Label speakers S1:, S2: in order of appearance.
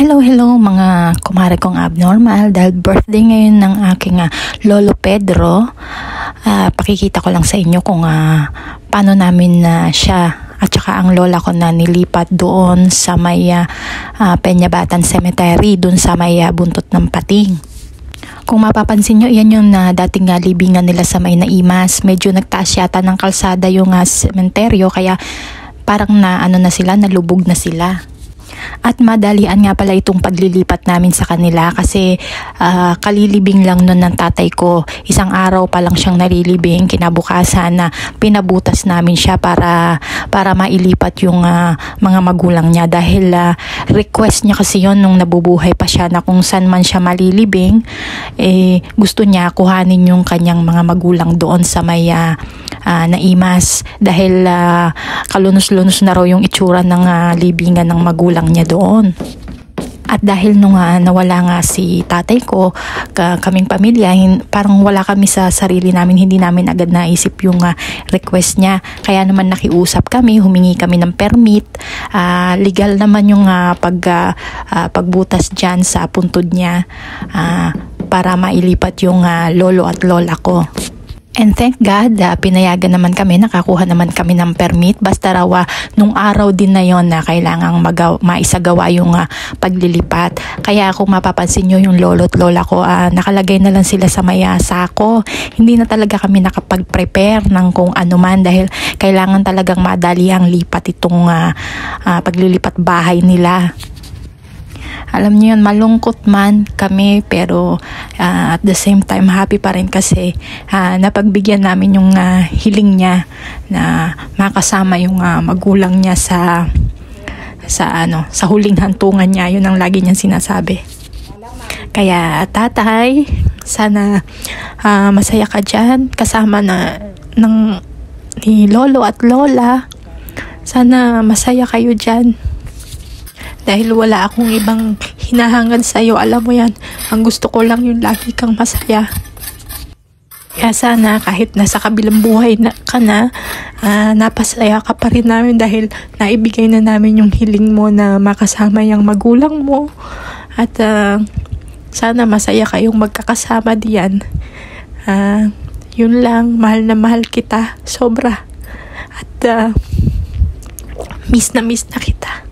S1: Hello mga kumare kong abnormal. Dahil birthday ngayon ng aking Lolo Pedro, pakikita ko lang sa inyo kung paano namin siya at saka ang lola ko na nilipat doon sa may Peñabatan Cemetery, doon sa may buntot ng pating. Kung mapapansin nyo, yan yung dating libingan nila sa may Naimas. Medyo nagtaas yata ng kalsada yung sementeryo, kaya parang nalubog na sila. At madalian nga pala itong paglilipat namin sa kanila kasi kalilibing lang nun ng tatay ko. Isang araw pa lang siyang nalilibing, kinabukasan na pinabutas namin siya para mailipat yung mga magulang niya, dahil request niya kasi yon nung nabubuhay pa siya, na kung saan man siya malilibing, gusto niya kuhanin yung kanyang mga magulang doon sa may Naimas, dahil kalunos-lunos na raw yung itsura ng libingan ng magulang niya doon. At dahil nung nawala nga si tatay ko, kaming pamilya, parang wala kami sa sarili namin, hindi namin agad naisip yung request niya. Kaya naman nakiusap kami, humingi kami ng permit. Legal naman yung pagbutas dyan sa puntod niya para mailipat yung lolo at lola ko. And thank God, pinayagan naman kami, nakakuha naman kami ng permit. Basta raw nung araw din na yon na kailangang maisagawa yung paglilipat. Kaya kung mapapansin nyo, yung lolo at lola ko, nakalagay na lang sila sa may sako. Hindi na talaga kami nakapag-prepare ng kung ano man, dahil kailangan talagang madali ang lipat itong paglilipat bahay nila. Alam niyo yun, malungkot man kami, pero at the same time happy pa rin kasi napagbigyan namin yung hiling niya na makasama yung magulang niya sa huling hantungan niya. Yun ang lagi niyang sinasabi. Kaya tatay, sana masaya ka dyan kasama ni lolo at lola. Sana masaya kayo dyan. Dahil wala akong ibang hinahangad sa'yo. Alam mo yan, ang gusto ko lang yung lagi kang masaya. Kaya sana kahit nasa kabilang buhay ka na, napasaya ka pa rin namin, dahil naibigay na namin yung hiling mo na makasama yung magulang mo. At sana masaya kayong magkakasama diyan. Yun lang, mahal na mahal kita, sobra. At miss na kita.